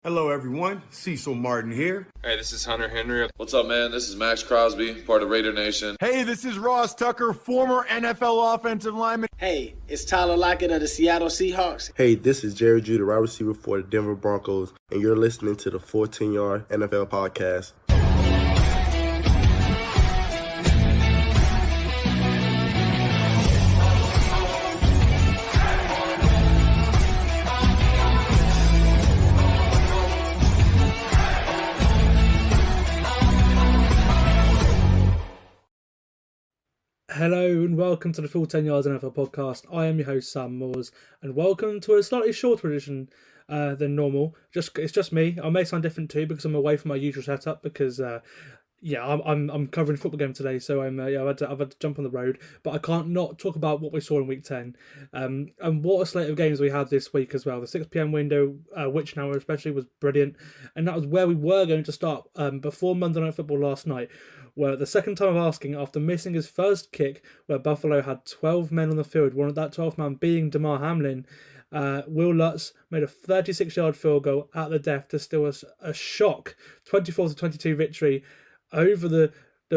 Hello, everyone. Cecil Martin here. Hey, this is Hunter Henry. What's up, man? This is Max Crosby, part of Raider Nation. Hey, this is Ross Tucker, former NFL offensive lineman. Hey, it's Tyler Lockett of the Seattle Seahawks. Hey, this is Jerry Judy, wide receiver for the Denver Broncos, and you're listening to the 14-Yard NFL Podcast. Hello and welcome to the Full 10 Yards NFL podcast. I am your host Sam Moores, and welcome to a slightly shorter edition than normal. It's just me. I may sound different too because I'm away from my usual setup because I'm covering a football game today, so I've had to jump on the road. But I can't not talk about what we saw in week 10 and what a slate of games we had this week as well. The 6 p.m. window, which hour especially, was brilliant, and that was where we were going to start before Monday Night Football last night. Where the second time of asking, after missing his first kick, where Buffalo had 12 men on the field, one of that 12th man being Damar Hamlin, Will Lutz made a 36-yard field goal at the death to steal a shock 24-22 victory over the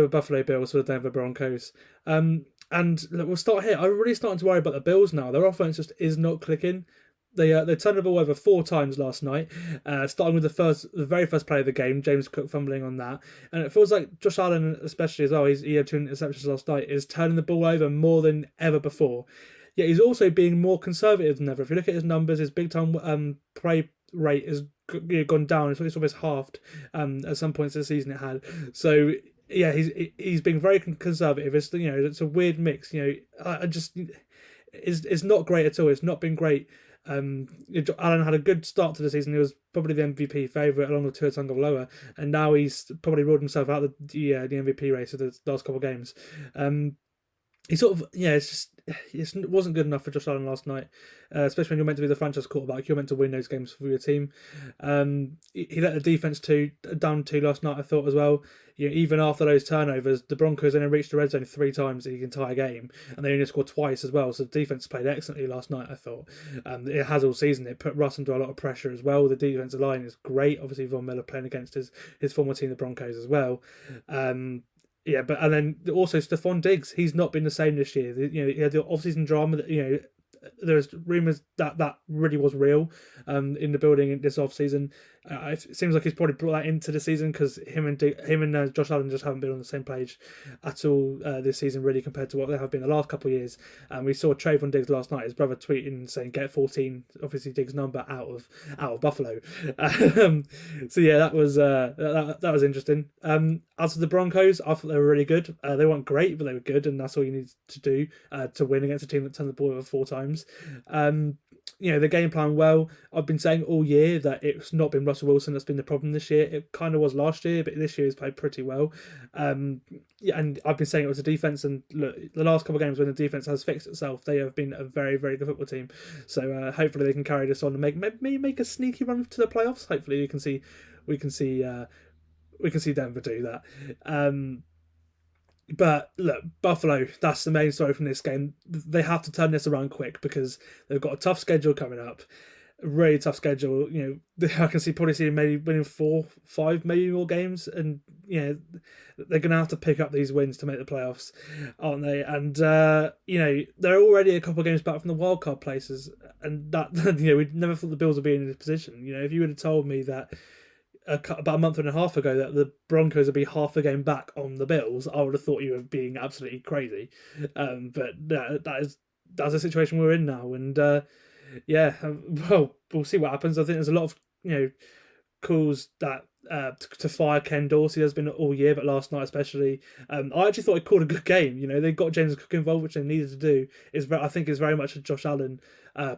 Buffalo Bills for the Denver Broncos. And look, we'll start here. I'm really starting to worry about the Bills now. Their offense just is not clicking. They turned the ball over 4 times last night, starting with the very first play of the game, James Cook fumbling on that. And it feels like Josh Allen, especially as well, he had 2 interceptions last night, is turning the ball over more than ever before. Yet he's also being more conservative than ever. If you look at his numbers, his big-time play rate has gone down. It's almost halved at some points this season it had. So yeah, he's being very conservative. It's a weird mix. It's not great at all. It's not been great. Allen had a good start to the season. He was probably the MVP favourite along with Tua Tagovailoa, and now he's probably ruled himself out of the MVP race of the last couple of games. It wasn't good enough for Josh Allen last night, especially when you're meant to be the franchise quarterback. You're meant to win those games for your team. He let the defense down two last night, I thought, as well. Even after those turnovers, the Broncos only reached the red zone 3 times the entire game, and they only scored twice as well. So the defense played excellently last night, I thought. It has all season. It put Russ under a lot of pressure as well. The defensive line is great. Obviously, Von Miller playing against his former team, the Broncos, as well. And then also Stephon Diggs, he's not been the same this year. He had the off-season drama that, there's rumours that really was real in the building this off-season. It seems like he's probably brought that into the season because him and Josh Allen just haven't been on the same page at all this season, really, compared to what they have been the last couple of years. And we saw Trayvon Diggs last night, his brother tweeting saying get 14, obviously Diggs' number out of Buffalo. So yeah, that was interesting. As for the Broncos, I thought they were really good. They weren't great, but they were good, and that's all you need to do to win against a team that turned the ball over 4 times. The game plan well. I've been saying all year that it's not been Russell Wilson that's been the problem this year. It kind of was last year, but this year he's played pretty well. And I've been saying it was the defense, and look, the last couple of games when the defense has fixed itself, they have been a very, very good football team. So hopefully they can carry this on and make a sneaky run to the playoffs. Hopefully we can see Denver do that. But look, Buffalo, that's the main story from this game. They have to turn this around quick because they've got a tough schedule coming up. A really tough schedule. I can probably see maybe winning 4, 5, maybe more games. And, they're going to have to pick up these wins to make the playoffs, aren't they? And, they're already a couple of games back from the wildcard places. And that, we never thought the Bills would be in this position. If you would have told me that about a month and a half ago that the Broncos would be half a game back on the Bills, I would have thought you were being absolutely crazy. But that's the situation we're in now, and we'll see what happens. I think there's a lot of calls that to fire Ken Dorsey has been all year, but last night especially, I actually thought he called a good game. They got James Cook involved, which they needed to do. I think it's very much a Josh Allen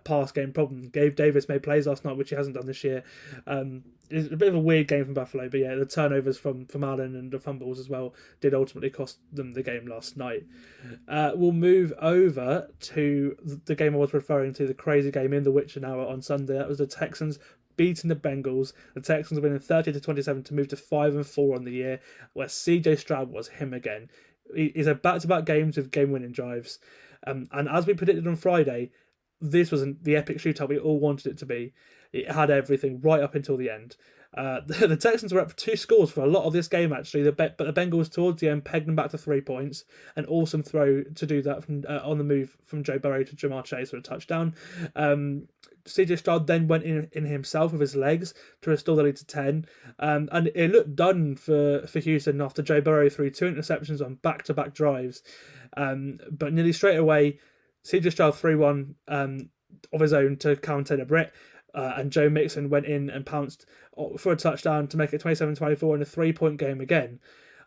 pass game problem. Gabe Davis made plays last night, which he hasn't done this year. It's a bit of a weird game from Buffalo, but yeah, the turnovers from Allen and the fumbles as well did ultimately cost them the game last night. We'll move over to the game I was referring to, the crazy game in the Witcher hour on Sunday. That was the Texans beating the Bengals. The Texans winning 30-27 to move to 5-4 on the year, where CJ Stroud was him again. He's had back-to-back games with game-winning drives. And as we predicted on Friday, this was the epic shootout we all wanted it to be. It had everything right up until the end. The Texans were up for 2 scores for a lot of this game, actually. But the Bengals, towards the end, pegged them back to 3 points. An awesome throw to do that from on the move from Joe Burrow to Jamar Chase for a touchdown. CJ Stroud then went in himself with his legs to restore the lead to 10. And it looked done for Houston after Joe Burrow threw 2 interceptions on back-to-back drives. But nearly straight away, CJ Stroud threw one of his own to counter the Britt. And Joe Mixon went in and pounced for a touchdown to make it 27-24 in a 3-point game again.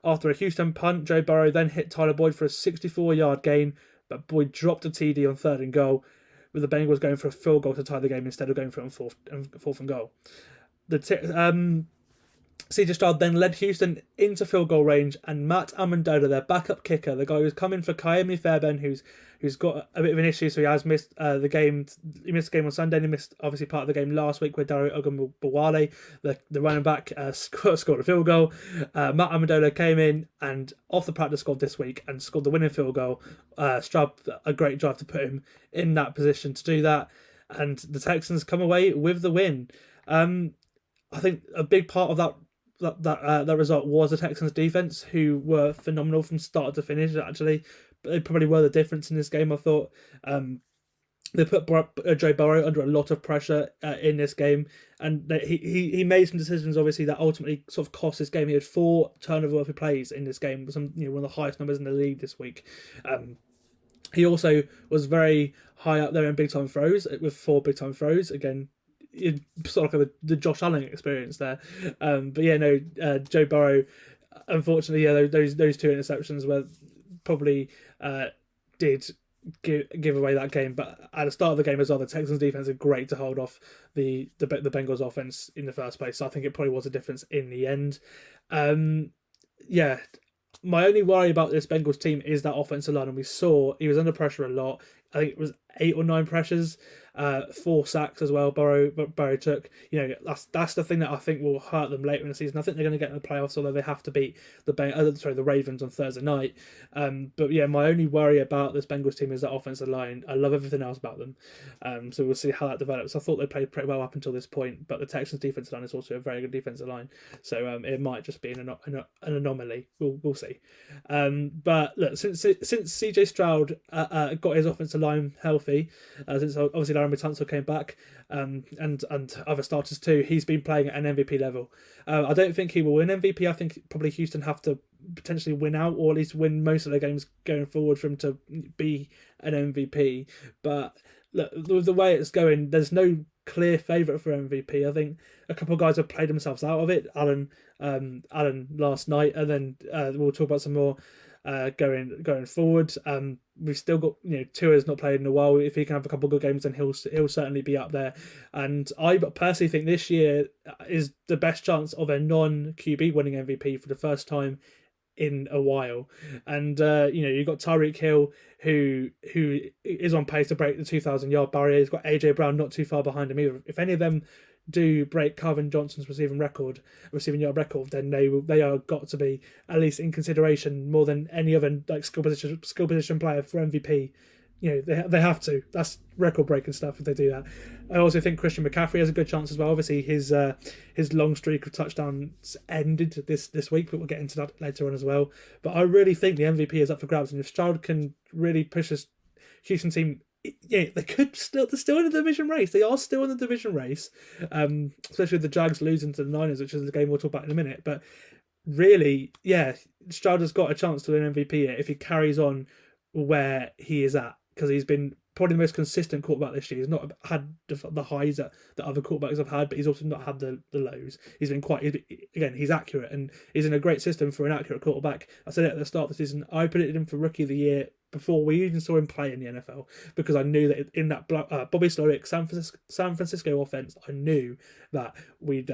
After a Houston punt, Joe Burrow then hit Tyler Boyd for a 64-yard gain, but Boyd dropped a TD on 3rd and goal, with the Bengals going for a field goal to tie the game instead of going for it on 4th and goal. CJ Stroud then led Houston into field goal range, and Matt Amendola, their backup kicker, the guy who's come in for Kaimi Fairbairn, who's got a bit of an issue, so he has missed the game. He missed the game on Sunday, and he missed obviously part of the game last week with Dario Ogunbowale, the running back, scored a field goal. Matt Amendola came in and off the practice squad this week and scored the winning field goal. Stroud, a great drive to put him in that position to do that, and the Texans come away with the win. I think a big part of that result was the Texans defense, who were phenomenal from start to finish. Actually, but they probably were the difference in this game. I thought they put Joe Burrow under a lot of pressure in this game, and he made some decisions obviously that ultimately sort of cost this game. He had 4 turnover-worthy plays in this game, one of the highest numbers in the league this week. He also was very high up there in big time throws with 4 big time throws. Again, sort of like the Josh Allen experience there. But yeah, no, Joe Burrow, unfortunately, yeah, those 2 interceptions were probably did give away that game. But at the start of the game as well, the Texans defense are great to hold off the Bengals offense in the first place. So I think it probably was a difference in the end. Yeah. My only worry about this Bengals team is that offensive line, and we saw he was under pressure a lot. I think it was 8 or 9 pressures, 4 sacks as well. Burrow took. That's the thing that I think will hurt them later in the season. I think they're going to get in the playoffs, although they have to beat the Ravens on Thursday night. But yeah, my only worry about this Bengals team is that offensive line. I love everything else about them, so we'll see how that develops. I thought they played pretty well up until this point, but the Texans' defensive line is also a very good defensive line, so it might just be an anomaly. We'll see. But look, since CJ Stroud got his offensive line healthy, since obviously Larry Tunsil came back, and other starters too, he's been playing at an MVP level. I don't think he will win MVP. I think probably Houston have to potentially win out, or at least win most of their games going forward for him to be an MVP. But look, the way it's going, there's no clear favourite for MVP. I think a couple of guys have played themselves out of it. Allen last night, and then we'll talk about some more going forward. We've still got Tua's not played in a while. If he can have a couple of good games, then he'll certainly be up there. And I personally think this year is the best chance of a non-QB winning MVP for the first time in a while. And you've got Tyreek Hill, who is on pace to break the 2,000-yard barrier. He's got AJ Brown not too far behind him either. If any of them do break Calvin Johnson's receiving yard record, then they are got to be at least in consideration more than any other skill position player for MVP. They have to. That's record breaking stuff if they do that. I also think Christian McCaffrey has a good chance as well. Obviously his long streak of touchdowns ended this week, but we'll get into that later on as well. But I really think the MVP is up for grabs, and if Stroud can really push this Houston team, they're still in the division race. They are still in the division race, especially with the Jags losing to the Niners, which is the game we'll talk about in a minute. But really, yeah, Stroud has got a chance to win MVP here if he carries on where he is at, because he's been probably the most consistent quarterback this year. He's not had the highs that other quarterbacks have had, but he's also not had the lows. He's accurate, and he's in a great system for an accurate quarterback. I said it at the start of the season. I predicted him for Rookie of the Year before we even saw him play in the NFL, because I knew that in that Bobby Slowick San Francisco offense, I knew that we'd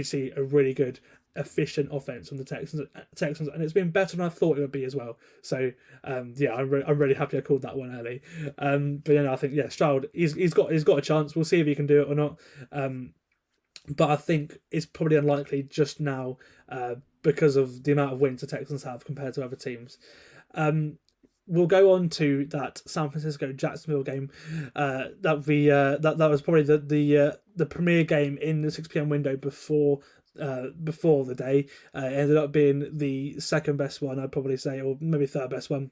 see a really good, efficient offense from the Texans, and it's been better than I thought it would be as well. So I'm really happy I called that one early. But I think Stroud, he's got a chance. We'll see if he can do it or not. But I think it's probably unlikely just now because of the amount of wins the Texans have compared to other teams. we'll go on to that San Francisco Jacksonville game. That was probably the premier game in the 6 p.m. window before the day. It ended up being the second best one, I'd probably say, or maybe third best one.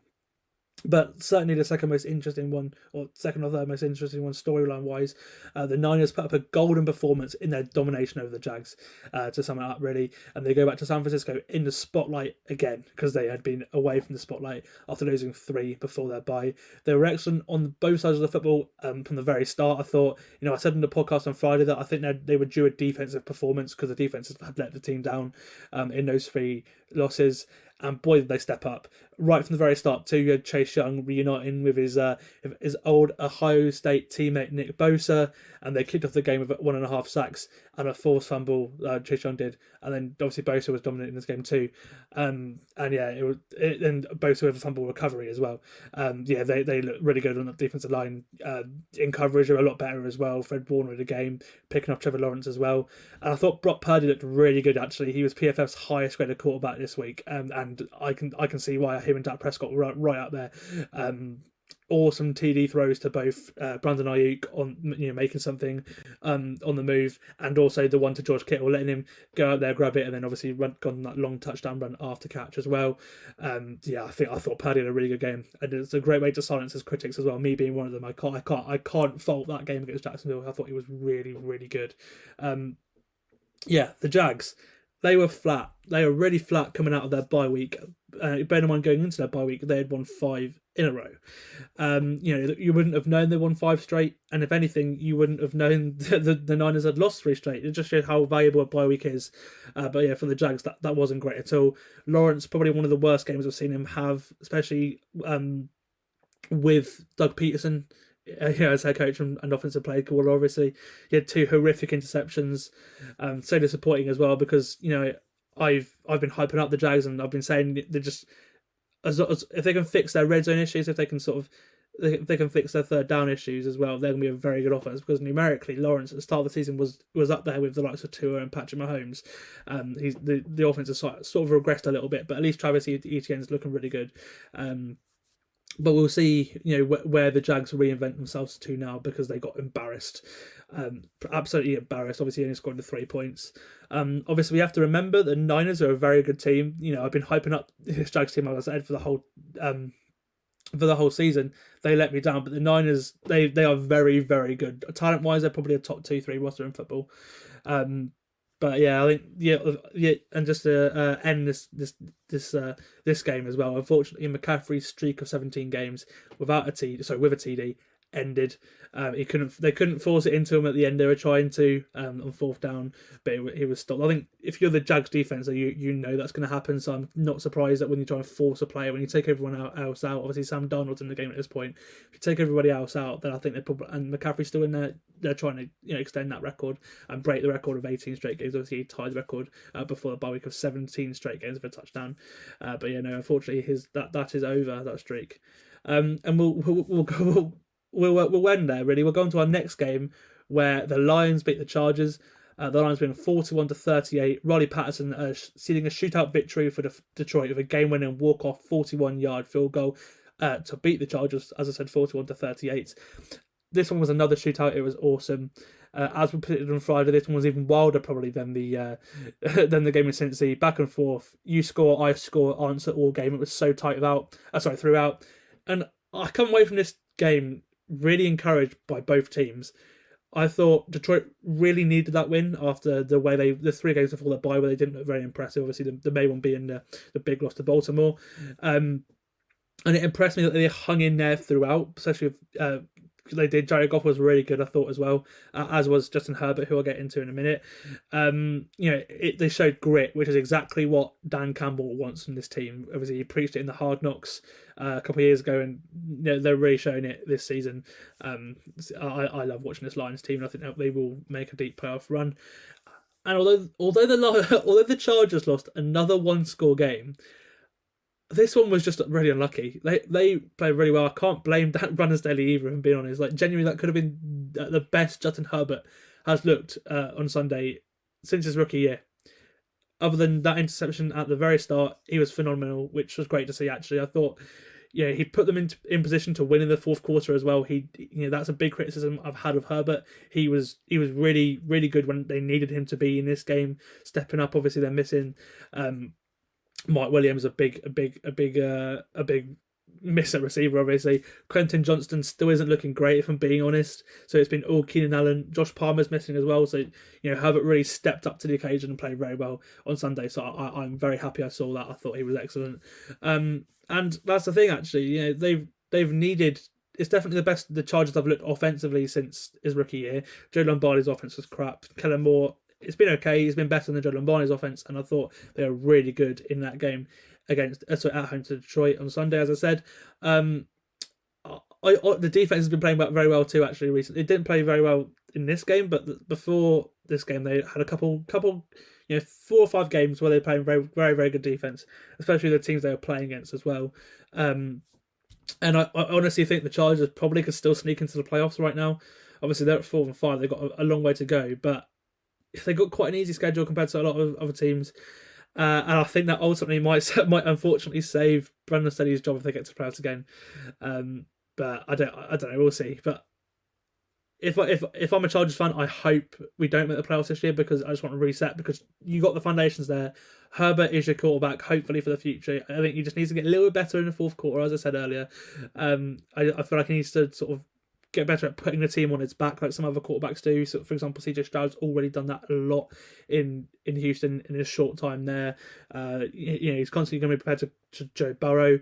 But certainly the second most interesting one, or second or third most interesting one storyline wise. The Niners put up a golden performance in their domination over the Jags, to sum it up really. And they go back to San Francisco in the spotlight again, because they had been away from the spotlight after losing 3 before their bye. They were excellent on both sides of the football from the very start. I thought, I said in the podcast on Friday that I think they were due a defensive performance because the defense had let the team down in those 3 losses. And boy, did they step up. Right from the very start, too, you had Chase Young reuniting with his old Ohio State teammate Nick Bosa, and they kicked off the game with 1.5 sacks and a forced fumble. Chase Young did, and then obviously Bosa was dominant in this game too. And Bosa with a fumble recovery as well. They look really good on the defensive line. In coverage, they were a lot better as well. Fred Warner in the game, picking off Trevor Lawrence as well. And I thought Brock Purdy looked really good actually. He was PFF's highest graded quarterback this week, and I can see why him and Dak Prescott were right up there. Awesome TD throws to both Brandon Ayuk on making something on the move, and also the one to George Kittle, letting him go out there, grab it, and then obviously gone that long touchdown run after catch as well. I thought Purdy had a really good game, and it's a great way to silence his critics as well. Me being one of them, I can't fault that game against Jacksonville. I thought he was really, really good. The Jags, they were flat. They were really flat coming out of their bye week. Bear in mind, going into their bye week, they had won 5 in a row. You wouldn't have known they won 5 straight, and if anything, you wouldn't have known the Niners had lost 3 straight. It just shows how valuable a bye week is. For the Jags, that wasn't great at all. Lawrence, probably one of the worst games I've seen him have, especially with Doug Peterson as head coach and offensive play caller. Obviously, he had 2 horrific interceptions. So disappointing as well, because I've been hyping up the Jags, and I've been saying they're just as if they can fix their red zone issues, if they can they can fix their third down issues as well, they're going to be a very good offense, because numerically Lawrence at the start of the season was up there with the likes of Tua and Patrick Mahomes. The offense has sort of regressed a little bit, but at least Travis Etienne's looking really good. But we'll see, where the Jags reinvent themselves to now, because they got embarrassed, absolutely embarrassed. Obviously, only scored 3 points. Obviously, we have to remember the Niners are a very good team. I've been hyping up this Jags team, as I said, for the whole season. They let me down, but the Niners, they are very, very good. Talent wise, they're probably a top 2-3 roster in football. But I think and just to end this game as well. Unfortunately, McCaffrey's streak of 17 games with a TD ended. They couldn't force it into him at the end. They were trying to on 4th down, but he was stopped. I think if you're the Jags defense, you know that's going to happen. So I'm not surprised that when you try and force a player, when you take everyone else out, obviously Sam Darnold's in the game at this point. If you take everybody else out, then I think and McCaffrey's still in there. They're trying to extend that record and break the record of 18 straight games. Obviously, he tied the record before the bye week of 17 straight games for a touchdown. Unfortunately, that is over, that streak. And we'll end there, really. We'll go on to our next game, where the Lions beat the Chargers. The Lions win 41-38. Riley Patterson sealing a shootout victory for Detroit with a game-winning walk-off 41-yard field goal to beat the Chargers, as I said, 41-38. This one was another shootout. It was awesome. As we predicted on Friday, this one was even wilder probably than the game in Cincy. Back and forth. You score, I score, answer all game. It was so tight throughout. And I come away from this game really encouraged by both teams. I thought Detroit really needed that win after the way the 3 games before their bye, where they didn't look very impressive. Obviously, the main one being the big loss to Baltimore. And it impressed me that they hung in there throughout, especially with they did. Jared Goff was really good, I thought, as well, as was Justin Herbert, who I'll get into in a minute. They showed grit, which is exactly what Dan Campbell wants from this team. Obviously, he preached it in the Hard Knocks a couple of years ago, and they're really showing it this season. I love watching this Lions team, and I think they will make a deep playoff run. And although the Chargers lost another 1-score game, this one was just really unlucky. They played really well. I can't blame Dan Brandon-Staley either, if I'm being honest. Genuinely, that could have been the best Justin Herbert has looked on Sunday since his rookie year. Other than that interception at the very start, he was phenomenal, which was great to see, actually. I thought, he put them in position to win in the fourth quarter as well. That's a big criticism I've had of Herbert. He was really, really good when they needed him to be in this game, stepping up. Obviously, they're missing Mike Williams, a big miss at receiver. Obviously, Quentin Johnston still isn't looking great, if I'm being honest. So it's been all Keenan Allen. Josh Palmer's missing as well. So Herbert really stepped up to the occasion and played very well on Sunday. So I'm very happy I saw that. I thought he was excellent. And that's the thing, actually. They've needed. It's definitely the Chargers I've looked offensively since his rookie year. Joe Lombardi's offense was crap. Kellen Moore, it's been okay. He's been better than Joe Lombardi's offense, and I thought they were really good in that game at home to Detroit on Sunday. As I said, the defense has been playing very well too. Actually, recently it didn't play very well in this game, but before this game they had a couple 4 or 5 games where they're playing very, very, very good defense, especially the teams they were playing against as well. And I honestly think the Chargers probably could still sneak into the playoffs right now. Obviously, they're at 4-5. They've got a long way to go, but they got quite an easy schedule compared to a lot of other teams. And I think that ultimately might unfortunately save Brandon Staley's job if they get to playoffs again. But I don't know. We'll see. But if I'm a Chargers fan, I hope we don't make the playoffs this year, because I just want to reset, because you got the foundations there. Herbert is your quarterback, hopefully for the future. I think he just needs to get a little bit better in the fourth quarter, as I said earlier. I feel like he needs to sort of get better at putting the team on its back like some other quarterbacks do. So, for example, CJ Stroud's already done that a lot in Houston in his short time there. He's constantly going to be prepared to Joe Burrow.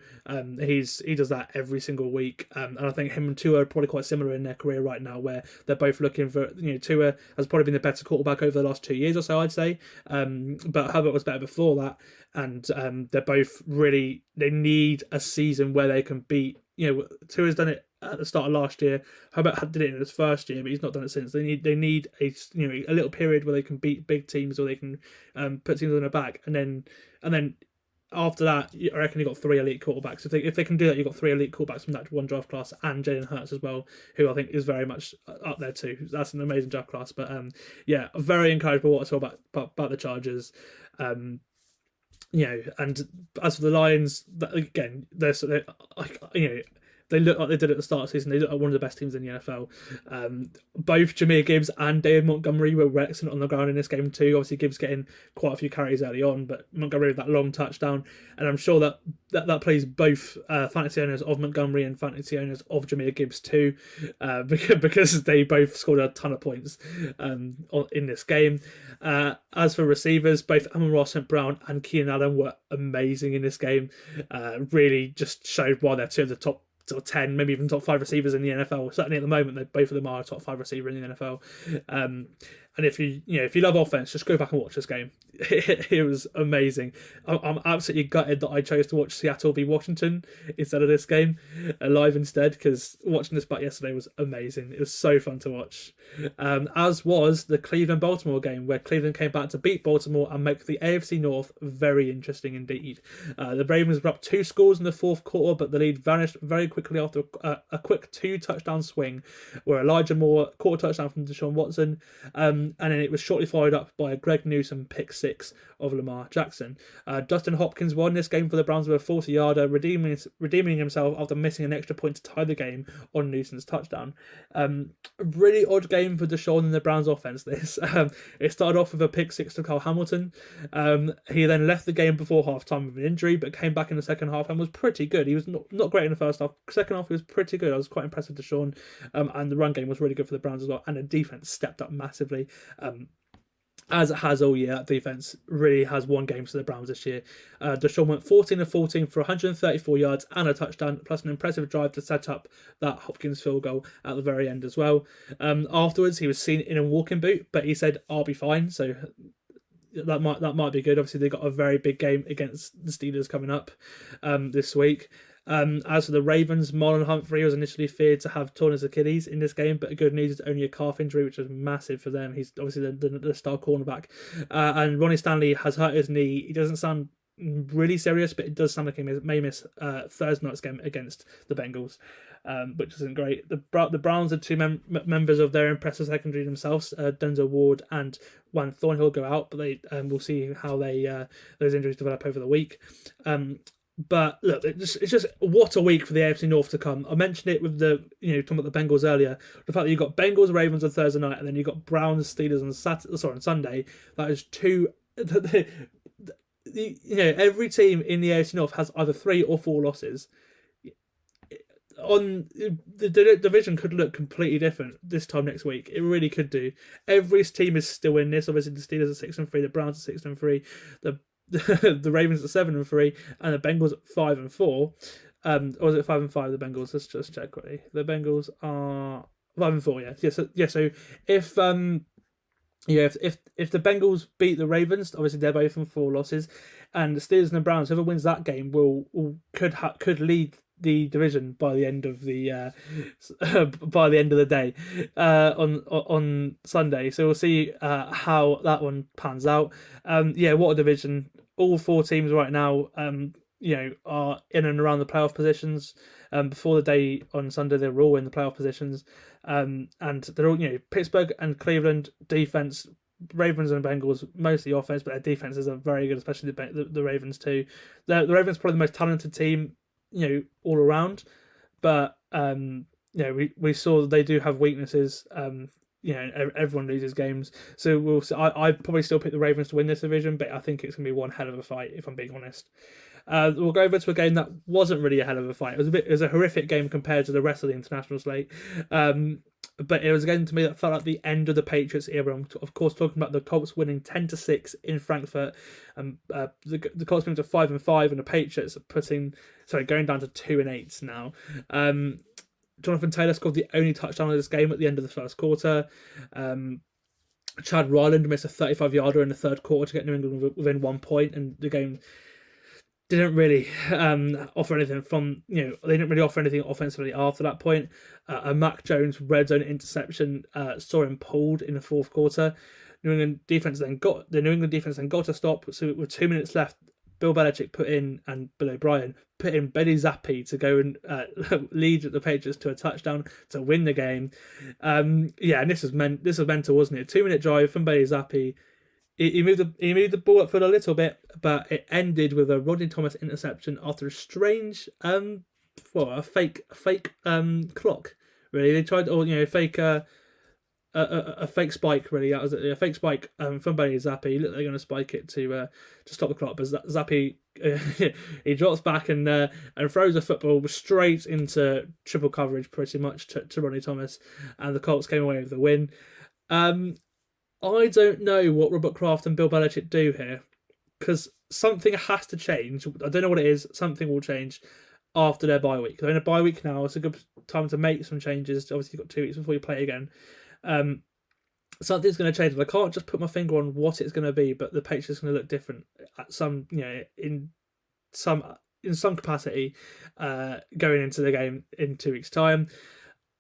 He does that every single week. And I think him and Tua are probably quite similar in their career right now, where they're both looking for, Tua has probably been the better quarterback over the last 2 years or so, I'd say. But Herbert was better before that. And they're both really, they need a season where they can beat, Tua's done it at the start of last year. Herbert did it in his first year, but he's not done it since. They need a little period where they can beat big teams, or they can put teams on their back, and then after that, I reckon you got 3 elite quarterbacks. If they can do that, you got 3 elite quarterbacks from that one draft class, and Jalen Hurts as well, who I think is very much up there too. That's an amazing draft class. But very encouraged by what I saw about the Chargers. And as for the Lions, again, they look like they did at the start of the season. They look like one of the best teams in the NFL. Both Jahmyr Gibbs and David Montgomery were excellent on the ground in this game too. Obviously, Gibbs getting quite a few carries early on, but Montgomery with that long touchdown. And I'm sure that plays both fantasy owners of Montgomery and fantasy owners of Jahmyr Gibbs too, because they both scored a ton of points in this game. As for receivers, both Amon-Ra St. Brown and Keenan Allen were amazing in this game. Really just showed why they're 2 of the top 10, maybe even top 5 receivers in the NFL. Certainly at the moment, both of them are a top 5 receiver in the NFL. And if you love offense, just go back and watch this game. It was amazing. I'm absolutely gutted that I chose to watch Seattle v Washington instead of this game live instead, because watching this back yesterday was amazing. It was so fun to watch. As was the Cleveland-Baltimore game, where Cleveland came back to beat Baltimore and make the AFC North very interesting indeed. The Ravens were up 2 scores in the fourth quarter, but the lead vanished very quickly after a quick 2-touchdown swing, where Elijah Moore caught a touchdown from Deshaun Watson, and then it was shortly followed up by a Greg Newsome pick 6 of Lamar Jackson. Dustin Hopkins won this game for the Browns with a 40-yarder, redeeming himself after missing an extra point to tie the game on Newsome's touchdown. A really odd game for Deshaun and the Browns offense. It started off with a pick 6 to Kyle Hamilton. He then left the game before halftime with an injury, but came back in the second half and was pretty good. He was not great in the first half. Second half, he was pretty good. I was quite impressed with Deshaun, and the run game was really good for the Browns as well. And the defense stepped up massively. As it has all year, that defense really has won games for the Browns this year. Deshaun went 14 of 14 for 134 yards and a touchdown, plus an impressive drive to set up that Hopkins field goal at the very end as well. Afterwards, he was seen in a walking boot, but he said, "I'll be fine." So that might be good. Obviously, they got a very big game against the Steelers coming up this week. As for the Ravens, Marlon Humphrey was initially feared to have torn his Achilles in this game, but good news is only a calf injury, which is massive for them. He's obviously the star cornerback. And Ronnie Stanley has hurt his knee. He doesn't sound really serious, but it does sound like he may miss Thursday night's game against the Bengals, which isn't great. The Browns had 2 members of their impressive secondary themselves, Denzel Ward and Juan Thornhill, go out, but we'll see how those injuries develop over the week. But look, it's just what a week for the AFC North to come. I mentioned it with the talking about the Bengals earlier. The fact that you've got Bengals Ravens on Thursday night, and then you've got Browns Steelers on Sunday. That is two. Every team in the AFC North has either 3 or 4 losses. On the division could look completely different this time next week. It really could do. Every team is still in this. Obviously, the Steelers are 6-3, the Browns are 6-3, the Ravens are 7-3, and the Bengals 5-4. Or was it 5-5? The Bengals. Let's just check quickly. The Bengals are 5-4. Yeah. So if if the Bengals beat the Ravens, obviously they're both on 4 losses, and the Steelers and the Browns, whoever wins that game could lead the division by the end of the day on Sunday. So we'll see how that one pans out. What a division! All 4 teams right now, are in and around the playoff positions. Before the day on Sunday, they were all in the playoff positions, and they're all Pittsburgh and Cleveland defense. Ravens and Bengals mostly offense, but their defenses are very good, especially the Ravens too. The Ravens are probably the most talented team, all around, but we saw that they do have weaknesses. Everyone loses games, so we'll see. I probably still pick the Ravens to win this division, but I think it's gonna be one hell of a fight, if I'm being honest. We'll go over to a game that wasn't really a hell of a fight. It was a horrific game compared to the rest of the international slate. But it was a game to me that felt like the end of the Patriots era. I'm of course talking about the Colts winning 10-6 in Frankfurt, and the Colts moving to 5-5, and the Patriots going down to 2-8 now. Jonathan Taylor scored the only touchdown of this game at the end of the first quarter. Chad Ryland missed a 35-yarder in the third quarter to get New England within 1 point, and the game didn't really offer anything they didn't really offer anything offensively after that point. A Mac Jones red zone interception saw him pulled in the fourth quarter. The New England defense then got a stop. So with 2 minutes left, Bill Belichick and Bill O'Brien put in Benny Zappi to go and lead the Patriots to a touchdown to win the game. And this was mental, wasn't it? A 2-minute drive from Benny Zappi. He moved the ball upfield a little bit, but it ended with a Rodney Thomas interception after a strange a fake clock. Really, they tried a fake spike. Really, that was a fake spike from Benny Zappi. Look, they're going to spike it to stop the clock, but Zappi he drops back and throws a football straight into triple coverage, pretty much to Rodney Thomas, and the Colts came away with the win. I don't know what Robert Kraft and Bill Belichick do here, because something has to change. I don't know what it is. Something will change after their bye week. They're in a bye week now. It's a good time to make some changes. Obviously, you've got 2 weeks before you play again. Something's going to change, and I can't just put my finger on what it's going to be, but the Patriots are going to look different at in some capacity going into the game in 2 weeks' time.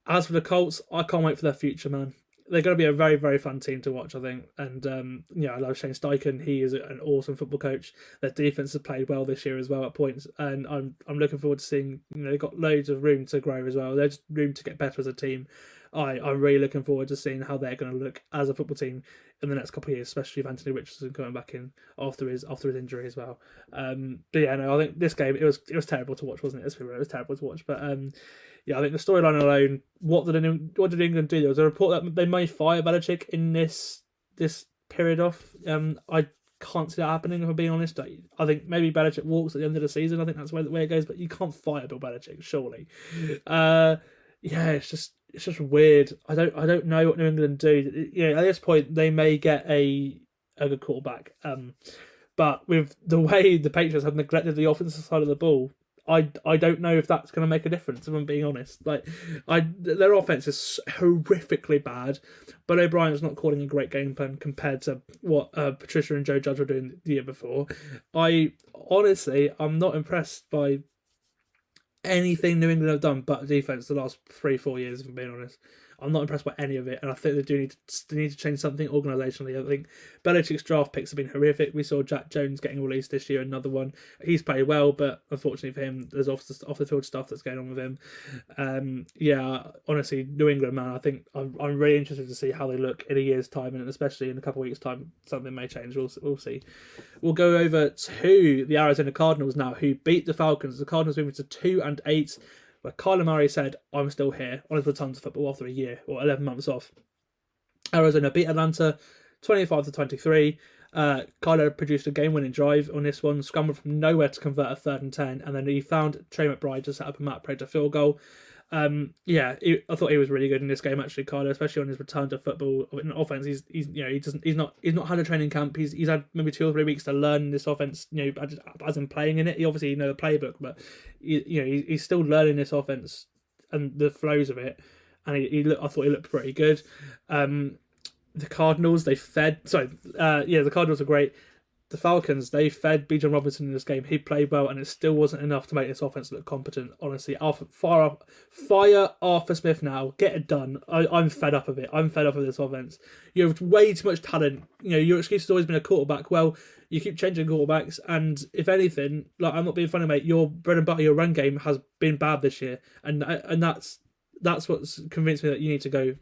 As for the Colts, I can't wait for their future, man. They're going to be a very, very fun team to watch, I think. And, I love Shane Steichen. He is an awesome football coach. Their defense has played well this year as well at points. And I'm looking forward to seeing, they've got loads of room to grow as well. There's room to get better as a team. I'm really looking forward to seeing how they're going to look as a football team in the next couple of years, especially if Anthony Richardson coming back in after his injury as well. I think this game, it was terrible to watch, wasn't it? It was terrible to watch. But I think the storyline alone, what did England do? There was a report that they may fire Belichick in this period off. I can't see that happening, if I'm being honest. I think maybe Belichick walks at the end of the season. I think that's where it goes. But you can't fire Bill Belichick, surely. It's just weird. I don't know what New England do. At this point they may get a good quarterback. But with the way the Patriots have neglected the offensive side of the ball, I don't know if that's going to make a difference, if I'm being honest. Their offense is horrifically bad, but O'Brien's not calling a great game plan compared to what Patricia and Joe Judge were doing the year before. I'm not impressed by anything New England have done but defense the last 3-4 years, if I'm being honest. I'm not impressed by any of it, and I think they need to change something organisationally. I think Belichick's draft picks have been horrific. We saw Jack Jones getting released this year, another one. He's played well, but unfortunately for him, there's off the field stuff that's going on with him. Honestly, New England, man, I think I'm really interested to see how they look in a year's time, and especially in a couple of weeks' time, something may change. We'll see. We'll go over to the Arizona Cardinals now, who beat the Falcons. The Cardinals moving to 2-8. Where Kyler Murray said, "I'm still here," on his return to football after a year or 11 months off. Arizona beat Atlanta 25-23. Kyler produced a game-winning drive on this one, scrambled from nowhere to convert a 3rd and 10, and then he found Trey McBride to set up a Matt Prater field goal. I thought he was really good in this game actually, Kyler, especially on his return to football. In offense, he's not had a training camp. He's had maybe 2 or 3 weeks to learn this offense. As in playing in it, he obviously the playbook, but he's still learning this offense and the flows of it. And I thought he looked pretty good. The Cardinals, the Cardinals are great. The Falcons, they fed Bijan Robinson in this game. He played well, and it still wasn't enough to make this offense look competent. Honestly, fire Arthur Smith now. Get it done. I'm fed up of it. I'm fed up of this offense. You have way too much talent. Your excuse has always been a quarterback. Well, you keep changing quarterbacks, and if anything, I'm not being funny, mate. Your bread and butter, your run game has been bad this year, and that's what's convinced me that you need to go.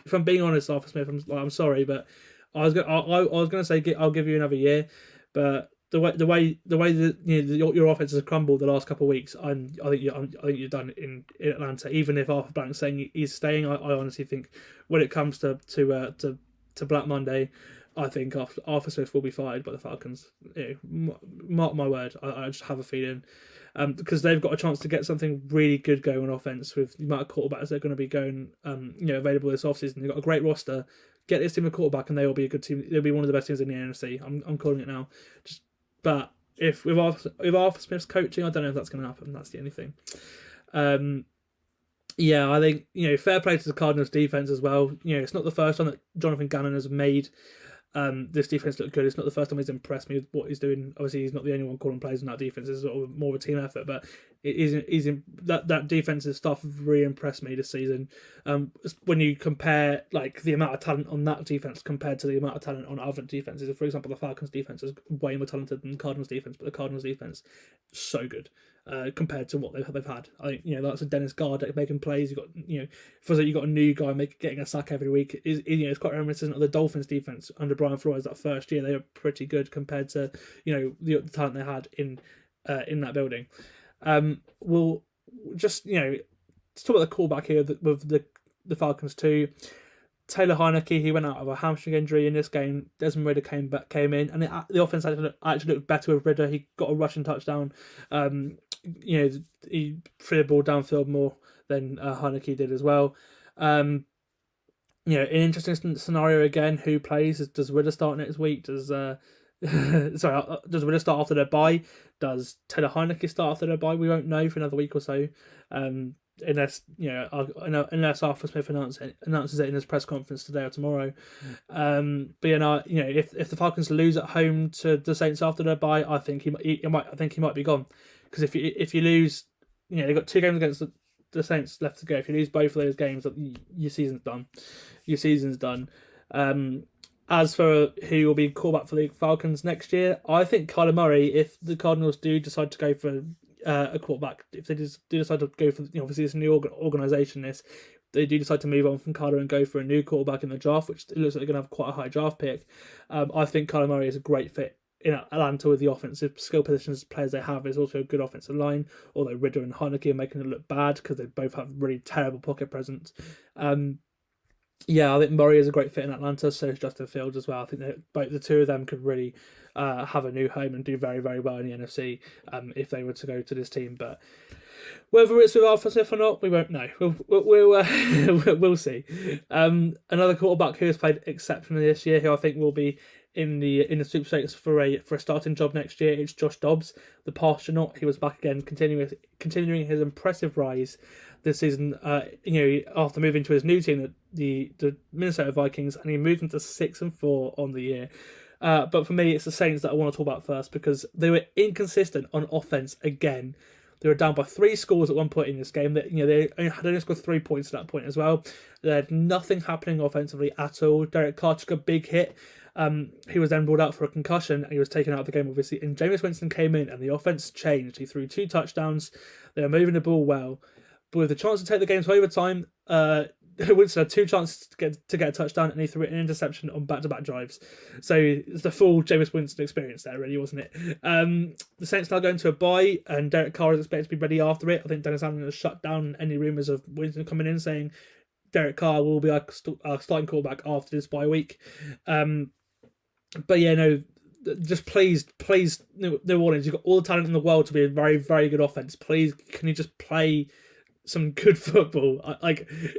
If I'm being honest, Arthur Smith, I'm sorry, but I was going to say I'll give you another year. But the way that your offense has crumbled the last couple of weeks, I think you're done in Atlanta. Even if Arthur Blank's saying he's staying, I honestly think when it comes to Black Monday, I think Arthur Smith will be fired by the Falcons. Mark my word. I just have a feeling because they've got a chance to get something really good going on offense with the amount of quarterbacks they're going to be going available this offseason. They've got a great roster. Get this team a quarterback, and they will be a good team. They'll be one of the best teams in the NFC. I'm calling it now. But if with Arthur Smith's coaching, I don't know if that's going to happen. That's the only thing. I think fair play to the Cardinals defense as well. It's not the first time that Jonathan Gannon has made this defense look good. It's not the first time he's impressed me with what he's doing. Obviously, he's not the only one calling plays in that defense. It's sort of more of a team effort, but that defensive stuff really impressed me this season. When you compare the amount of talent on that defense compared to the amount of talent on other defenses, for example, the Falcons defense is way more talented than the Cardinals defense, but the Cardinals defense so good compared to what they've had. I think that's a Dennis Gardeck making plays. You got a new guy getting a sack every week. It's quite reminiscent of the Dolphins defense under Brian Flores that first year. They were pretty good compared to the talent they had in that building. We'll just let's talk about the callback here with the Falcons too. Taylor Heineke, he went out of a hamstring injury in this game. Desmond Ridder came in, and the offense actually looked better with Ridder. He got a rushing touchdown. He threw the ball downfield more than Heineke did as well. An interesting scenario again. Who plays? Does Ridder start next week? Does Ridder start after their bye? Does Taylor Heineke start after their bye? We won't know for another week or so. Unless Arthur Smith announces it in his press conference today or tomorrow. If the Falcons lose at home to the Saints after their bye, I think he might be gone. Because if you lose, they've got 2 games against the Saints left to go. If you lose both of those games, your season's done. Your season's done. As for who will be quarterback for the Falcons next year, I think Kyler Murray, if the Cardinals do decide to go for a quarterback, if they do decide to go for, obviously it's a new organisation, they do decide to move on from Kyler and go for a new quarterback in the draft, which it looks like they're going to have quite a high draft pick. I think Kyler Murray is a great fit in Atlanta with the offensive skill positions players they have. Is also a good offensive line, although Ridder and Heineke are making it look bad because they both have really terrible pocket presence. I think Murray is a great fit in Atlanta, so is Justin Fields as well. I think that both the two of them could really have a new home and do very, very well in the NFC if they were to go to this team. But whether it's with Arthur Smith or not, we won't know. We'll see. Another quarterback who has played exceptionally this year, who I think will be in the sweepstakes for a starting job next year, it's Josh Dobbs, the pastronaut. He was back again, continuing his impressive rise this season. After moving to his new team, the Minnesota Vikings, and he moved into 6-4 on the year. But for me, it's the Saints that I want to talk about first because they were inconsistent on offense again. They were down by 3 scores at one point in this game. That they only scored 3 points at that point as well. They had nothing happening offensively at all. Derek Carr took a big hit. He was then ruled out for a concussion and he was taken out of the game, obviously. And Jameis Winston came in and the offense changed. He threw 2 touchdowns. They were moving the ball well. But with the chance to take the game to overtime, Winston had 2 chances to get a touchdown and he threw an interception on back-to-back drives. So it's the full Jameis Winston experience there, really, wasn't it? The Saints now going to a bye and Derek Carr is expected to be ready after it. I think Dennis Allen has shut down any rumours of Winston coming in, saying Derek Carr will be our starting quarterback after this bye week. But yeah, no, just please, New Orleans, you've got all the talent in the world to be a very, very good offense. Please, can you just play some good football?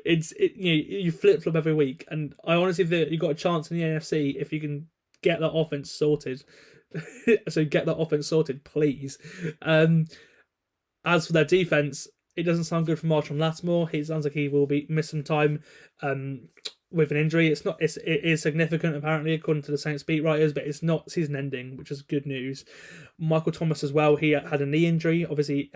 You flip flop every week, and I honestly think you've got a chance in the NFC if you can get that offense sorted. So get that offense sorted, please. As for their defense, it doesn't sound good for Marshawn Lattimore. He sounds like he will be missing time with an injury. It is significant apparently according to the Saints beat writers, but it's not season ending, which is good news. Michael Thomas as well. He had a knee injury. Obviously,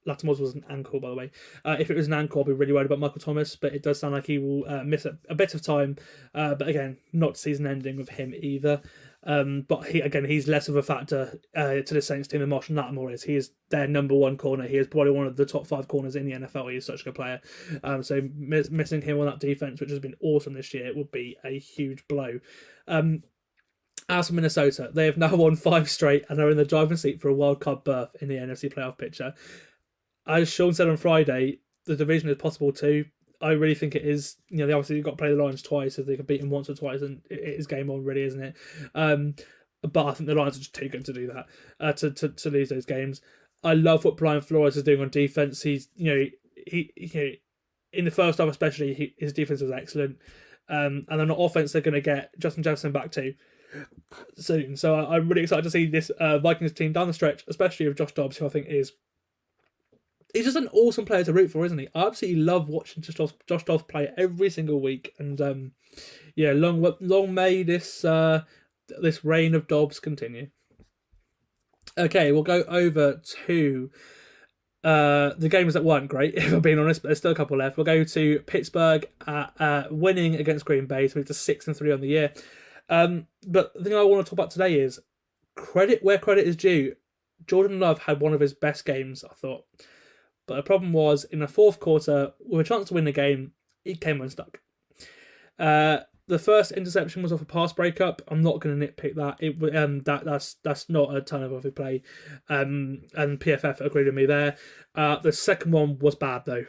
Lattimore's was an ankle, by the way. If it was an ankle, I'll be really worried about Michael Thomas, but it does sound like he will miss a bit of time. But again, not season ending with him either. But he's less of a factor to the Saints team than Marshawn Lattimore is. He is their number 1 corner. He is probably one of the top 5 corners in the NFL. He is such a good player. So missing him on that defense, which has been awesome this year, would be a huge blow. As for Minnesota, they have now won 5 straight and are in the driving seat for a wild card berth in the NFC playoff picture. As Sean said on Friday, the division is possible too. I really think it is. They obviously got to play the Lions twice. If they can beat them once or twice, and it is game on, really, isn't it? But I think the Lions are just too good to do that, to lose those games. I love what Brian Flores is doing on defense. He's, he in the first half especially, his defense was excellent. And on the offense, they're going to get Justin Jefferson back too soon. So I'm really excited to see this Vikings team down the stretch, especially with Josh Dobbs, who I think he's just an awesome player to root for, isn't he? I absolutely love watching Josh Dobbs play every single week. And long may this reign of Dobbs continue. Okay, we'll go over to the games that weren't great, if I'm being honest, but there's still a couple left. We'll go to Pittsburgh winning against Green Bay, so we're to 6-3 on the year. But the thing I want to talk about today is credit where credit is due. Jordan Love had one of his best games, I thought. But the problem was, in the fourth quarter, with a chance to win the game, he came unstuck. The first interception was off a pass breakup. I'm not going to nitpick that. That's not a turnover of a play. And PFF agreed with me there. The second one was bad though.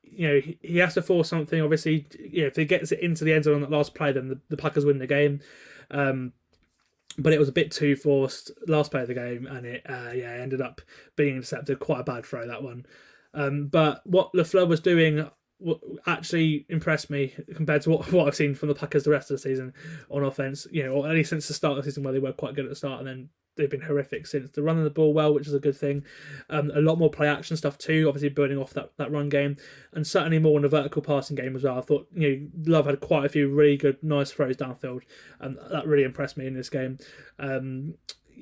He has to force something. Obviously, if he gets it into the end zone on that last play, then the Packers win the game. But it was a bit too forced last play of the game, and it ended up being intercepted. Quite a bad throw, that one. But what LaFleur was doing actually impressed me compared to what I've seen from the Packers the rest of the season on offense. Or at least since the start of the season, where they were quite good at the start, and then they've been horrific since. They're running the ball well, which is a good thing. A lot more play action stuff too, obviously building off that run game, and certainly more in the vertical passing game as well. I thought Love had quite a few really good, nice throws downfield, and that really impressed me in this game. And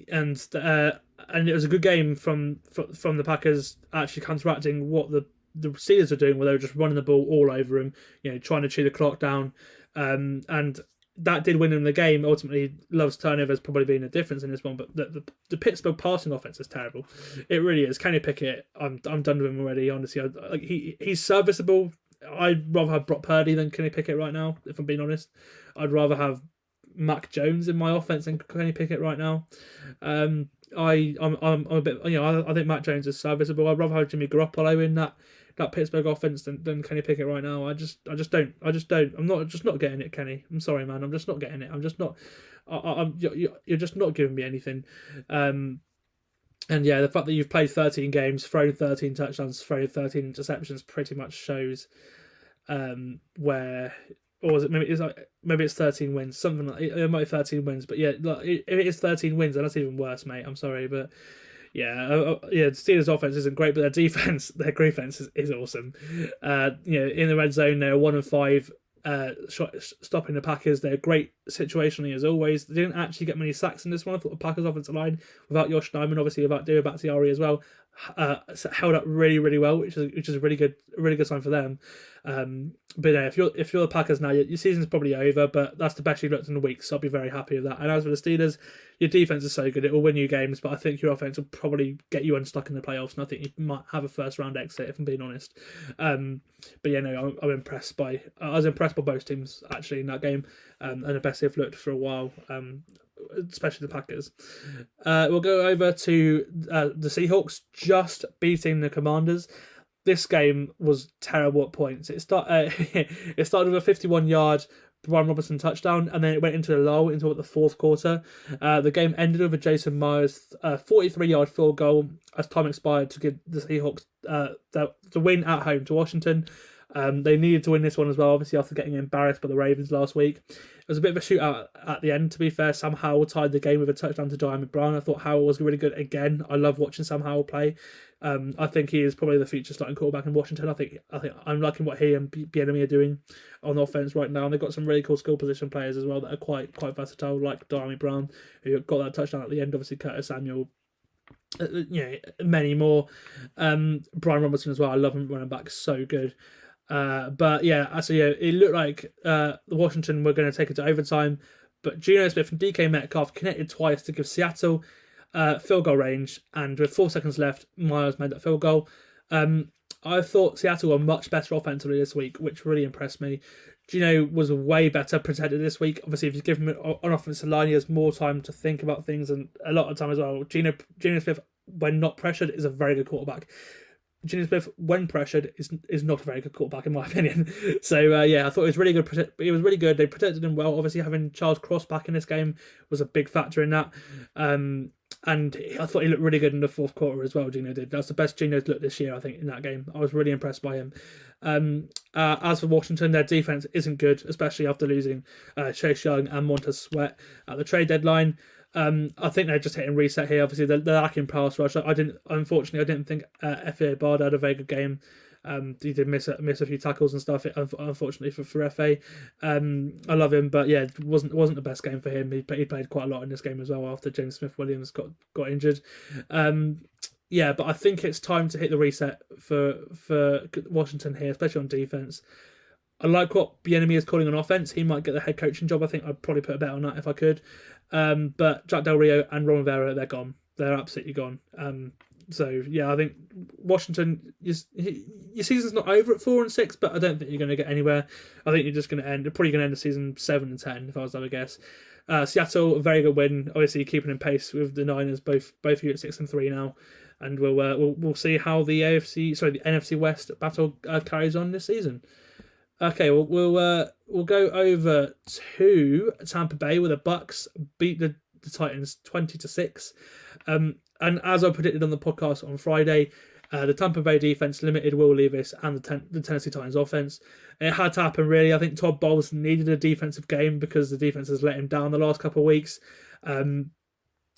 it was a good game from the Packers actually counteracting what the Steelers were doing, where they were just running the ball all over him, trying to chew the clock down, and that did win them the game. Ultimately, Love's turnover has probably been a difference in this one, but the Pittsburgh passing offense is terrible. It really is. Kenny Pickett, I'm done with him already. Honestly, he's serviceable. I'd rather have Brock Purdy than Kenny Pickett right now, if I'm being honest. I'd rather have Mac Jones in my offense than Kenny Pickett right now. I'm a bit, I think Mac Jones is serviceable. I'd rather have Jimmy Garoppolo in that Pittsburgh offense than Kenny Pickett right now. I just don't. I'm just not getting it, Kenny. I'm sorry, man. I'm just not getting it. I'm just not. You're just not giving me anything. And yeah, the fact that you've played 13 games, thrown 13 touchdowns, thrown 13 interceptions, pretty much shows where. Or was it maybe it's 13 wins, something like it might be 13 wins, but yeah, if it is 13 wins, then that's even worse, mate. I'm sorry, but yeah, the Steelers' offense isn't great, but their defense is awesome. In the red zone, they're 1-5, stopping the Packers. They're great situationally as always. They didn't actually get many sacks in this one. I thought the Packers' offensive line, without Josh Nijman, obviously without David Bakhtiari as well, held up really, really well, which is a really good sign for them. But yeah, if you're the Packers now, your season's probably over, but that's the best you've looked in a week, so I'll be very happy with that. And as for the Steelers, your defense is so good, it will win you games, but I think your offense will probably get you unstuck in the playoffs, and I think you might have a first round exit, if I'm being honest. But yeah, no, I was impressed by both teams actually in that game, and the best they've looked for a while. Especially the Packers. We'll go over to the Seahawks just beating the Commanders. This game was terrible at points. It started with a 51-yard Brian Robinson touchdown, and then it went into a lull into the fourth quarter. The game ended with a Jason Myers 43-yard field goal as time expired to give the Seahawks the win at home to Washington. They needed to win this one as well, obviously after getting embarrassed by the Ravens last week. It was a bit of a shootout at the end, to be fair. Sam Howell tied the game with a touchdown to Diamond Brown. I thought Howell was really good again. I love watching Sam Howell play. I think he is probably the future starting quarterback in Washington. I think I'm liking what he and Bieniemy are doing on offense right now. And they've got some really cool skill position players as well that are quite versatile, like Diamond Brown, who got that touchdown at the end. Obviously, Curtis Samuel. Many more. Brian Robinson as well. I love him running back. So good. But yeah, so yeah, it looked like Washington were going to take it to overtime, but Geno Smith and DK Metcalf connected twice to give Seattle field goal range, and with 4 seconds left, Myers made that field goal. I thought Seattle were much better offensively this week, which really impressed me. Geno was way better protected this week. Obviously, if you give him an offensive line, he has more time to think about things, and a lot of time as well. Geno Smith, when not pressured, is a very good quarterback. Geno Smith, when pressured, is not a very good quarterback in my opinion. So yeah, I thought it was really good. It was really good. They protected him well. Obviously, having Charles Cross back in this game was a big factor in that. And I thought he looked really good in the fourth quarter as well. Geno did. That's the best Geno's looked this year, I think, in that game. I was really impressed by him. As for Washington, their defense isn't good, especially after losing Chase Young and Montez Sweat at the trade deadline. I think they're just hitting reset here. Obviously, they're lacking pass rush. I didn't think F.A. Bard had a very good game. He did miss a few tackles and stuff. Unfortunately for F.A. I love him, but yeah, it wasn't the best game for him. He played quite a lot in this game as well after James Smith-Williams got injured. Yeah, but I think it's time to hit the reset for Washington here, especially on defense. I like what Bieniemy is calling on offense. He might get the head coaching job. I think I'd probably put a bet on that if I could. But Jack Del Rio and Ron Rivera, they're gone. They're absolutely gone. So yeah, I think Washington, your season's not over at 4-6, but I don't think you're going to get anywhere. I think you're just going to probably going to end the season 7-10 if I was to have a guess. Seattle, a very good win. Obviously keeping in pace with the Niners, both of you at 6-3 now, and we'll see how the NFC West battle carries on this season. Okay, we'll go over to Tampa Bay where the Bucks beat the Titans 20-6. And as I predicted on the podcast on Friday, the Tampa Bay defense limited Will Levis and the Tennessee Titans offense. It had to happen really. I think Todd Bowles needed a defensive game because the defense has let him down the last couple of weeks. And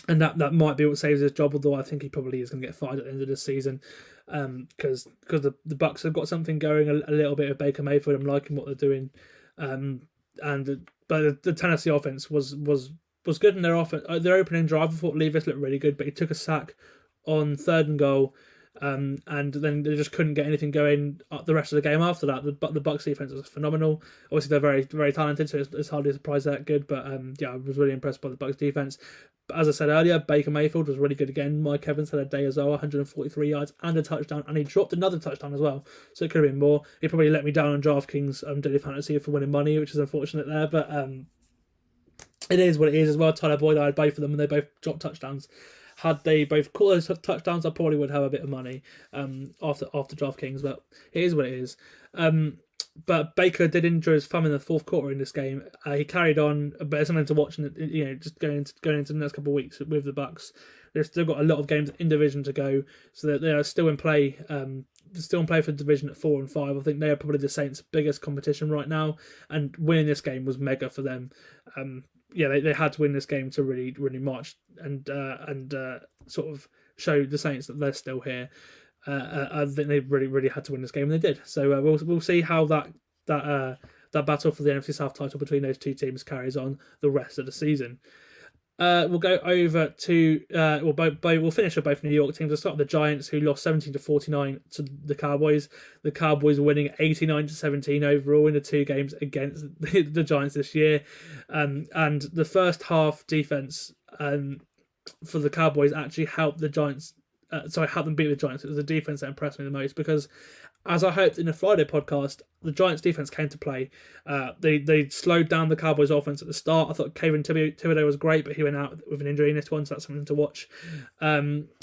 that might be what saves his job, although I think he probably is going to get fired at the end of the season. Because the Bucks have got something going a little bit of Baker Mayfield. I'm liking what they're doing, but the Tennessee offense was good in their offense. Their opening drive, I thought Levis looked really good, but he took a sack on 3rd and goal, and then they just couldn't get anything going the rest of the game after that. The Bucks defense was phenomenal. Obviously, they're very, very talented, so it's hardly a surprise they're that good. But yeah, I was really impressed by the Bucks defense. But as I said earlier, Baker Mayfield was really good again. Mike Evans had a day as well, 143 yards and a touchdown, and he dropped another touchdown as well. So it could have been more. He probably let me down on DraftKings Daily Fantasy for winning money, which is unfortunate there. But it is what it is as well. Tyler Boyd, I had both of them, and they both dropped touchdowns. Had they both caught those touchdowns, I probably would have a bit of money after DraftKings, but it is what it is. But Baker did injure his thumb in the fourth quarter in this game. He carried on, but it's something to watch. Just going into the next couple of weeks with the Bucks. They've still got a lot of games in division to go, so that they are still in play. Still in play for division at 4 and 5. I think they are probably the Saints' biggest competition right now, and winning this game was mega for them. They had to win this game to really, really march and sort of show the Saints that they're still here. I think they really, really had to win this game, and they did. So we'll see how that battle for the NFC South title between those two teams carries on the rest of the season. we'll go over to we'll finish with both New York teams. We'll start with the Giants, who lost 17-49 to the Cowboys. The Cowboys winning 89-17 overall in the two games against the Giants this year. And the first half defense for the Cowboys actually helped the Giants. Helped them beat the Giants. It was the defense that impressed me the most because, as I hoped in the Friday podcast, the Giants' defense came to play. They slowed down the Cowboys' offense at the start. I thought Kayvon Thibodeau was great, but he went out with an injury in this one, so that's something to watch.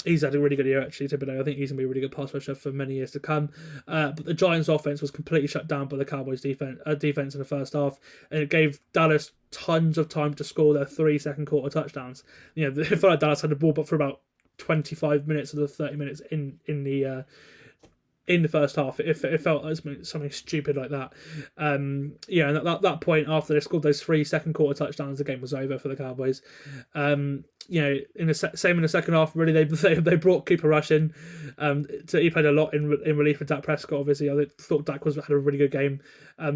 He's had a really good year, actually, Thibodeau. I think he's going to be a really good pass rusher for many years to come. But the Giants' offense was completely shut down by the Cowboys' defense in the first half, and it gave Dallas tons of time to score their 3 second quarter touchdowns. It felt like Dallas had the ball but for about 25 minutes of the 30 minutes in the first half. It felt like something stupid like that. And at that point, after they scored those 3 second quarter touchdowns, the game was over for the Cowboys. In the second half, really they brought Cooper Rush in. He played a lot in relief of Dak Prescott. Obviously, I thought Dak had a really good game.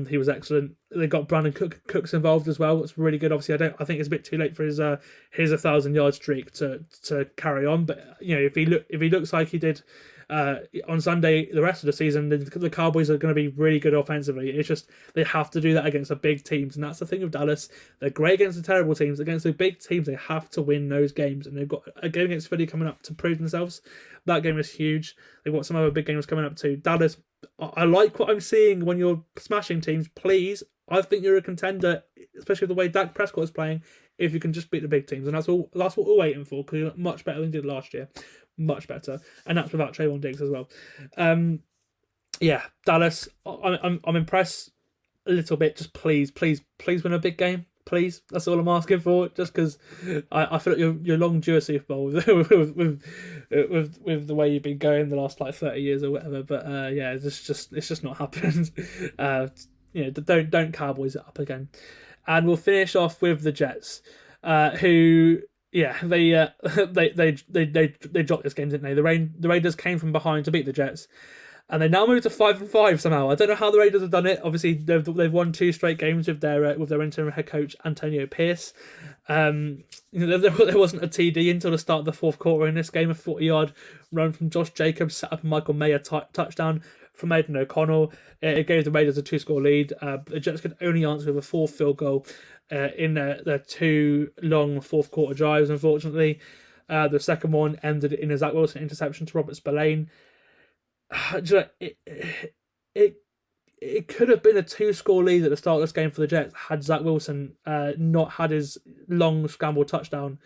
He was excellent. They got Brandon Cooks involved as well. It's really good. Obviously, I think it's a bit too late for his 1,000-yard streak to carry on. But if he looks like he did on Sunday, the rest of the season, the Cowboys are going to be really good offensively. It's just they have to do that against the big teams, and that's the thing with Dallas. They're great against the terrible teams. Against the big teams, they have to win those games, and they've got a game against Philly coming up to prove themselves. That game is huge. They've got some other big games coming up too. Dallas, I like what I'm seeing when you're smashing teams. Please, I think you're a contender, especially with the way Dak Prescott is playing, if you can just beat the big teams, and that's what we're waiting for, because you're much better than you did last year. Much better, and that's without Trayvon Diggs as well. Dallas, I'm impressed a little bit. Just please win a big game, please. That's all I'm asking for. Just because I feel like you're long due a Super Bowl with the way you've been going the last 30 years or whatever. But it's just not happened. Don't Cowboys it up again. And we'll finish off with the Jets, who. Yeah, they dropped this game, didn't they? The Raiders came from behind to beat the Jets, and they now moved to 5-5 somehow. I don't know how the Raiders have done it. Obviously, they've won 2 straight games with their interim head coach Antonio Pierce. There wasn't a TD until the start of the fourth quarter in this game. A 40-yard run from Josh Jacobs set up a Michael Mayer touchdown from Aidan O'Connell. It gave the Raiders a 2-score lead. The Jets could only answer with a 4th field goal in their 2 long fourth quarter drives, unfortunately. The second one ended in a Zach Wilson interception to Robert Spillane. It could have been a 2-score lead at the start of this game for the Jets had Zach Wilson not had his long scramble touchdown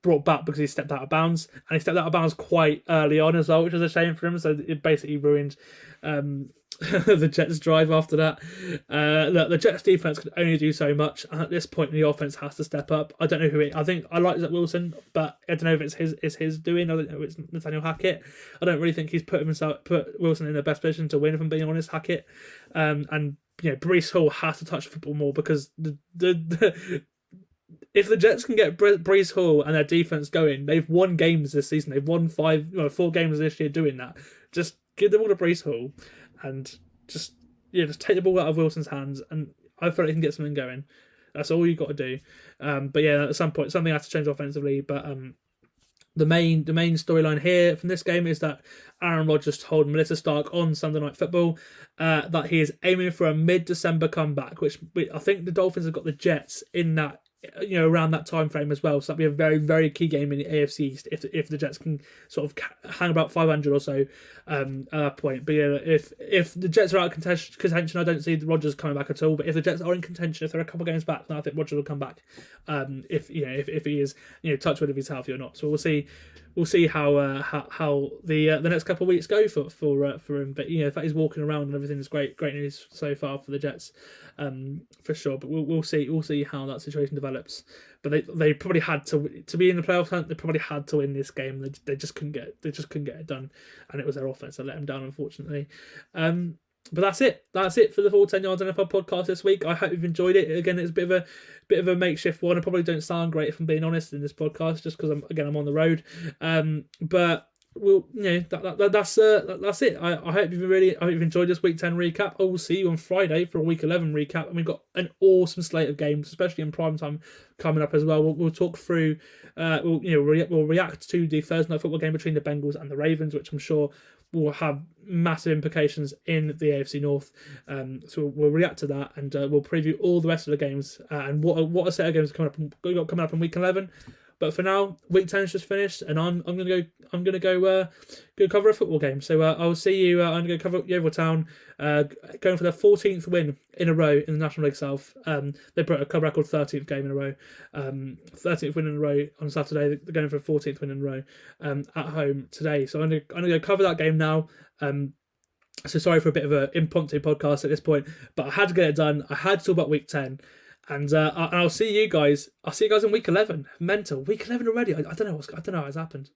brought back because he stepped out of bounds, and he stepped out of bounds quite early on as well, which was a shame for him. So it basically ruined the Jets' drive after that. The Jets' defense could only do so much, and at this point, the offense has to step up. I don't know who I think I like Zach Wilson, but I don't know if it's his doing. I don't know if it's Nathaniel Hackett. I don't really think he's put Wilson in the best position to win, if I'm being honest. Hackett and Breece Hall has to touch the football more, because if the Jets can get Breece Hall and their defense going, they've won games this season. They've won 4 games this year doing that. Just give the ball to Breece Hall and just take the ball out of Wilson's hands, and I feel like he can get something going. That's all you've got to do. But at some point, something has to change offensively. But the main storyline here from this game is that Aaron Rodgers told Melissa Stark on Sunday Night Football that he is aiming for a mid-December comeback, which I think the Dolphins have got the Jets in that, around that time frame as well. So that'd be a very, very key game in the AFC East if the Jets can sort of hang about 500 or so at that point. But if the Jets are out of contention, I don't see Rodgers coming back at all. But if the Jets are in contention, if they're a couple games back, then I think Rodgers will come back. If he is touch wood if he's healthy or not. So we'll see. We'll see how the next couple of weeks go for him. But the fact he's walking around and everything is great news so far for the Jets, for sure. But we'll see how that situation develops. But they probably had to be in the playoff hunt. They probably had to win this game. They just couldn't get it done, and it was their offense that let them down, unfortunately. But that's it. That's it for the Full 10 Yards NFL podcast this week. I hope you've enjoyed it. Again, it's a bit of a makeshift one. I probably don't sound great, if I'm being honest, in this podcast, just because I'm on the road. But that's it. I hope you've enjoyed this week 10 recap. I will see you on Friday for a week 11 recap, and we've got an awesome slate of games, especially in prime time coming up as well. We'll talk through. We'll react to the Thursday night football game between the Bengals and the Ravens, which I'm sure will have massive implications in the AFC North. So we'll react to that, and we'll preview all the rest of the games and what a set of games coming up in week 11. But for now, week 10 is just finished, and I'm gonna go cover a football game. So I'll see you. I'm gonna go cover Yeovil Town, going for their 14th win in a row in the National League South. They broke a club record 13th game in a row, 13th win in a row on Saturday. They're going for a 14th win in a row at home today. So I'm gonna go cover that game now. So sorry for a bit of an impromptu podcast at this point, but I had to get it done. I had to talk about week 10. And I'll see you guys. I'll see you guys in week 11. Mental. Week 11 already. I don't know how it's happened.